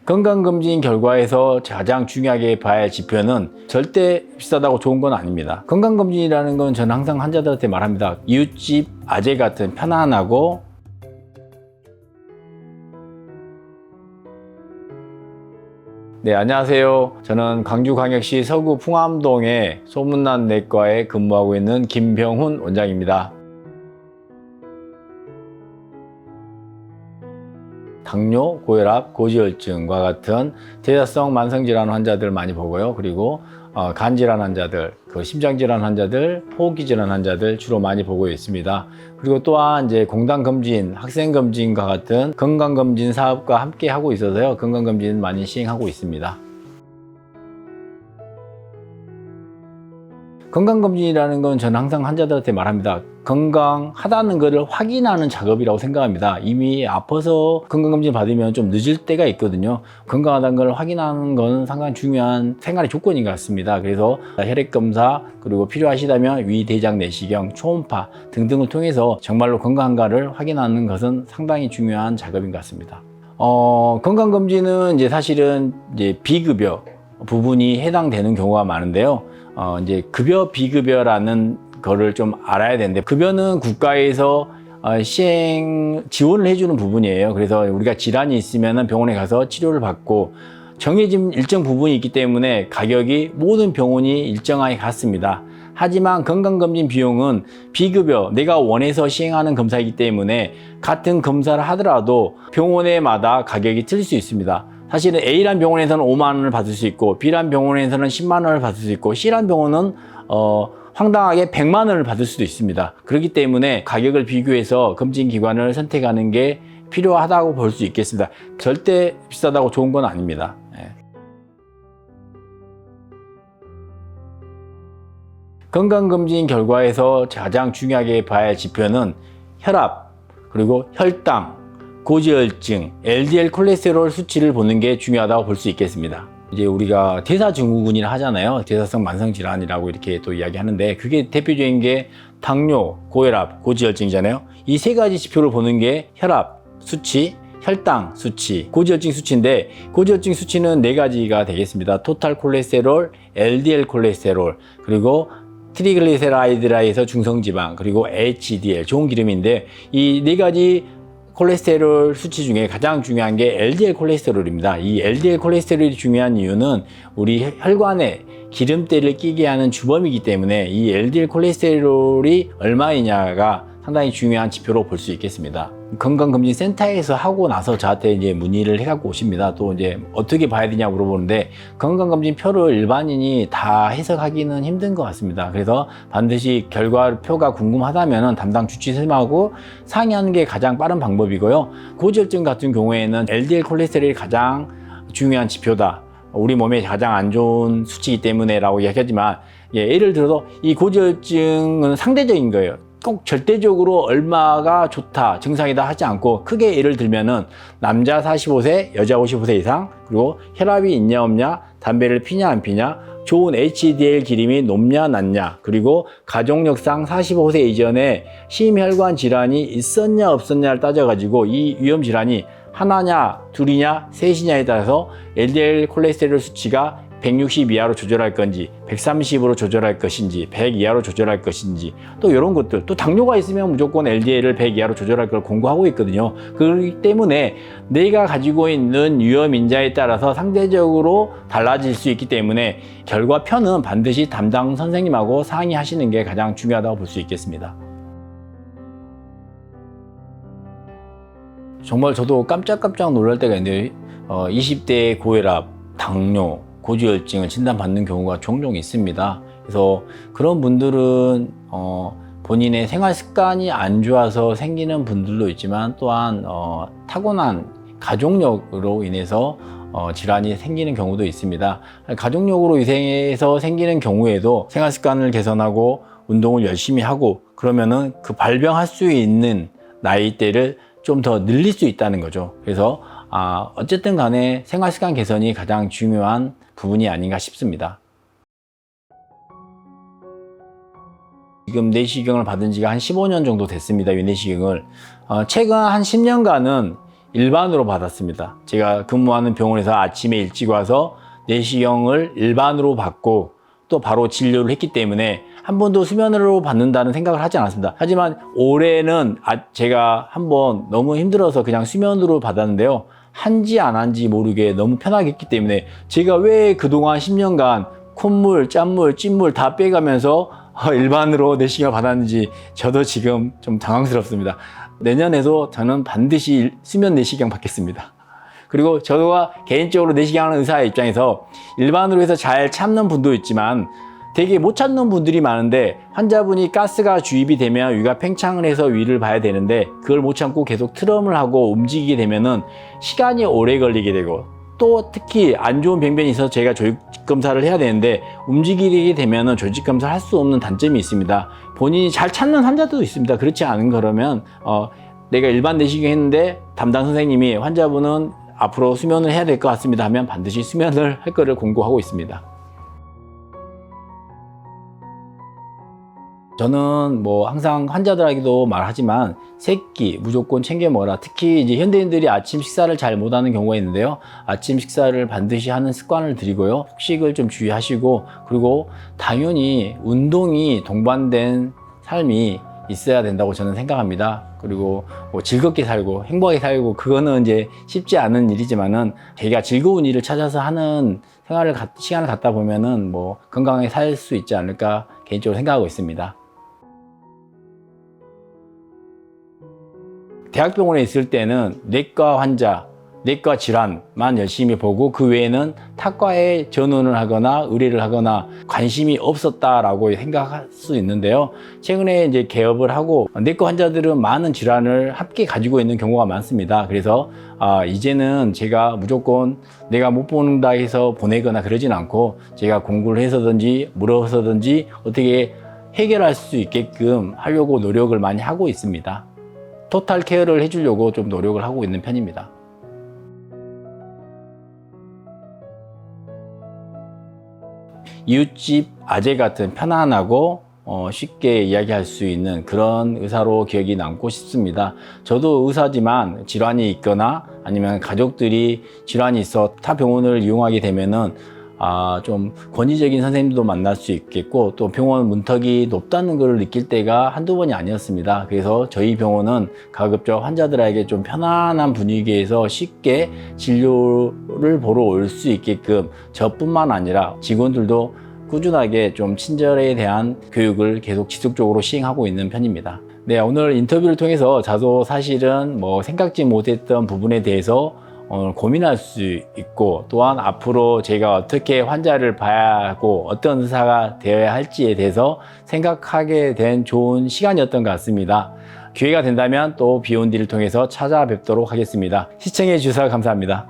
건강검진 결과에서 가장 중요하게 봐야 할 지표는 절대 비싸다고 좋은 건 아닙니다. 건강검진이라는 건 저는 항상 환자들한테 말합니다. 이웃집 아재 같은 편안하고 네, 안녕하세요. 저는 광주광역시 서구 풍암동의 소문난 내과에 근무하고 있는 김병훈 원장입니다. 당뇨, 고혈압, 고지혈증과 같은 대사성 만성질환 환자들 많이 보고요. 그리고 간질환 환자들, 심장질환 환자들, 호흡기질환 환자들 주로 많이 보고 있습니다. 그리고 또한 이제 공단검진, 학생검진과 같은 건강검진 사업과 함께 하고 있어서요. 건강검진 많이 시행하고 있습니다. 건강검진이라는 건 저는 항상 환자들한테 말합니다. 건강하다는 것을 확인하는 작업이라고 생각합니다. 이미 아파서 건강검진 받으면 좀 늦을 때가 있거든요. 건강하다는 걸 확인하는 건 상당히 중요한 생활의 조건인 것 같습니다. 그래서 혈액검사, 그리고 필요하시다면 위, 대장, 내시경, 초음파 등등을 통해서 정말로 건강한가를 확인하는 것은 상당히 중요한 작업인 것 같습니다. 건강검진은 이제 사실은 이제 비급여 부분이 해당되는 경우가 많은데요. 이제 급여, 비급여라는 거를 좀 알아야 되는데, 급여는 국가에서 시행 지원을 해주는 부분이에요. 그래서 우리가 질환이 있으면 병원에 가서 치료를 받고 정해진 일정 부분이 있기 때문에 가격이 모든 병원이 일정하게 같습니다. 하지만 건강검진 비용은 비급여, 내가 원해서 시행하는 검사이기 때문에 같은 검사를 하더라도 병원에마다 가격이 틀릴 수 있습니다. 사실은 A란 병원에서는 5만 원을 받을 수 있고, B란 병원에서는 10만 원을 받을 수 있고, C란 병원은 황당하게 100만 원을 받을 수도 있습니다. 그렇기 때문에 가격을 비교해서 검진기관을 선택하는 게 필요하다고 볼 수 있겠습니다. 절대 비싸다고 좋은 건 아닙니다. 건강검진 결과에서 가장 중요하게 봐야 할 지표는 혈압, 그리고 혈당, 고지혈증, LDL 콜레스테롤 수치를 보는 게 중요하다고 볼 수 있겠습니다. 이제 우리가 대사증후군이라 하잖아요. 대사성 만성질환이라고 이렇게 또 이야기하는데, 그게 대표적인 게 당뇨, 고혈압, 고지혈증이잖아요. 이 세 가지 지표를 보는 게 혈압 수치, 혈당 수치, 고지혈증 수치인데, 고지혈증 수치는 네 가지가 되겠습니다. 토탈 콜레스테롤, LDL 콜레스테롤, 그리고 트리글리세라이드라에서 중성지방, 그리고 HDL, 좋은 기름인데, 이 네 가지 콜레스테롤 수치 중에 가장 중요한 게 LDL 콜레스테롤입니다. 이 LDL 콜레스테롤이 중요한 이유는 우리 혈관에 기름때를 끼게 하는 주범이기 때문에 이 LDL 콜레스테롤이 얼마이냐가 상당히 중요한 지표로 볼 수 있겠습니다. 건강검진센터에서 하고 나서 저한테 이제 문의를 해갖고 오십니다. 또 이제 어떻게 봐야 되냐 물어보는데, 건강검진표를 일반인이 다 해석하기는 힘든 것 같습니다. 그래서 반드시 결과표가 궁금하다면 담당 주치의님하고 상의하는 게 가장 빠른 방법이고요. 고지혈증 같은 경우에는 LDL 콜레스테롤이 가장 중요한 지표다, 우리 몸에 가장 안 좋은 수치이기 때문에 라고 이야기하지만, 예를 들어서 이 고지혈증은 상대적인 거예요. 꼭 절대적으로 얼마가 좋다, 정상이다 하지 않고, 크게 예를 들면은 남자 45세, 여자 55세 이상, 그리고 혈압이 있냐 없냐, 담배를 피냐 안 피냐, 좋은 HDL 기름이 높냐 낮냐, 그리고 가족력상 45세 이전에 심혈관 질환이 있었냐 없었냐를 따져가지고 이 위험 질환이 하나냐, 둘이냐, 셋이냐에 따라서 LDL 콜레스테롤 수치가 160 이하로 조절할 건지, 130으로 조절할 것인지, 100 이하로 조절할 것인지, 또 이런 것들, 또 당뇨가 있으면 무조건 LDL을 100 이하로 조절할 걸 공고하고 있거든요. 그렇기 때문에 내가 가지고 있는 위험 인자에 따라서 상대적으로 달라질 수 있기 때문에 결과표는 반드시 담당 선생님하고 상의하시는 게 가장 중요하다고 볼 수 있겠습니다. 정말 저도 깜짝깜짝 놀랄 때가 있는데, 20대의 고혈압, 당뇨, 고지혈증을 진단받는 경우가 종종 있습니다. 그래서 그런 분들은 본인의 생활 습관이 안 좋아서 생기는 분들도 있지만, 또한 타고난 가족력으로 인해서 질환이 생기는 경우도 있습니다. 가족력으로 인해서 생기는 경우에도 생활 습관을 개선하고 운동을 열심히 하고 그러면은 그 발병할 수 있는 나이대를 좀 더 늘릴 수 있다는 거죠. 그래서 어쨌든 간에 생활 습관 개선이 가장 중요한 부분이 아닌가 싶습니다. 지금 내시경을 받은 지가 한 15년 정도 됐습니다. 위내시경을. 최근 한 10년간은 일반으로 받았습니다. 제가 근무하는 병원에서 아침에 일찍 와서 내시경을 일반으로 받고 또 바로 진료를 했기 때문에 한 번도 수면으로 받는다는 생각을 하지 않았습니다. 하지만 올해는 제가 한번 너무 힘들어서 그냥 수면으로 받았는데요. 한지 안 한지 모르게 너무 편하게 했기 때문에 제가 왜 그동안 10년간 콧물, 짠물, 찐물 다 빼가면서 일반으로 내시경을 받았는지 저도 지금 좀 당황스럽습니다. 내년에도 저는 반드시 수면 내시경 받겠습니다. 그리고 저가 개인적으로 내시경하는 의사의 입장에서 일반으로 해서 잘 참는 분도 있지만 되게 못 참는 분들이 많은데 환자분이 가스가 주입이 되면 위가 팽창을 해서 위를 봐야 되는데 그걸 못 참고 계속 트럼을 하고 움직이게 되면은 시간이 오래 걸리게 되고 또 특히 안 좋은 병변이 있어서 제가 조직 검사를 해야 되는데 움직이게 되면은 조직 검사를 할 수 없는 단점이 있습니다. 본인이 잘 찾는 환자도 있습니다. 그렇지 않은 거라면 내가 일반 내시경 했는데 담당 선생님이 환자분은 앞으로 수면을 해야 될 것 같습니다 하면 반드시 수면을 할 거를 권고하고 있습니다. 저는 뭐 항상 환자들에게도 말하지만 새끼 무조건 챙겨 먹어라. 특히 이제 현대인들이 아침 식사를 잘 못하는 경우가 있는데요. 아침 식사를 반드시 하는 습관을 들이고요. 폭식을 좀 주의하시고 그리고 당연히 운동이 동반된 삶이 있어야 된다고 저는 생각합니다. 그리고 뭐 즐겁게 살고 행복하게 살고 그거는 이제 쉽지 않은 일이지만은 자기가 즐거운 일을 찾아서 하는 시간을 갖다 보면은 뭐 건강하게 살 수 있지 않을까 개인적으로 생각하고 있습니다. 대학병원에 있을 때는 내과 환자, 내과 질환만 열심히 보고 그 외에는 타과에 전원을 하거나 의뢰를 하거나 관심이 없었다라고 생각할 수 있는데요. 최근에 이제 개업을 하고 내과 환자들은 많은 질환을 함께 가지고 있는 경우가 많습니다. 그래서 이제는 제가 무조건 내가 못 본다 해서 보내거나 그러진 않고 제가 공부를 해서든지 물어서든지 어떻게 해결할 수 있게끔 하려고 노력을 많이 하고 있습니다. 토탈 케어를 해주려고 좀 노력을 하고 있는 편입니다. 이웃집 아재 같은 편안하고 쉽게 이야기할 수 있는 그런 의사로 기억이 남고 싶습니다. 저도 의사지만 질환이 있거나 아니면 가족들이 질환이 있어 타 병원을 이용하게 되면은 좀 권위적인 선생님도 만날 수 있겠고 또 병원 문턱이 높다는 걸 느낄 때가 한두 번이 아니었습니다. 그래서 저희 병원은 가급적 환자들에게 좀 편안한 분위기에서 쉽게 진료를 보러 올 수 있게끔 저뿐만 아니라 직원들도 꾸준하게 좀 친절에 대한 교육을 계속 지속적으로 시행하고 있는 편입니다. 네, 오늘 인터뷰를 통해서 저도 사실은 뭐 생각지 못했던 부분에 대해서 고민할 수 있고 또한 앞으로 제가 어떻게 환자를 봐야 하고 어떤 의사가 되어야 할지에 대해서 생각하게 된 좋은 시간이었던 것 같습니다. 기회가 된다면 또 비욘디를 통해서 찾아뵙도록 하겠습니다. 시청해 주셔서 감사합니다.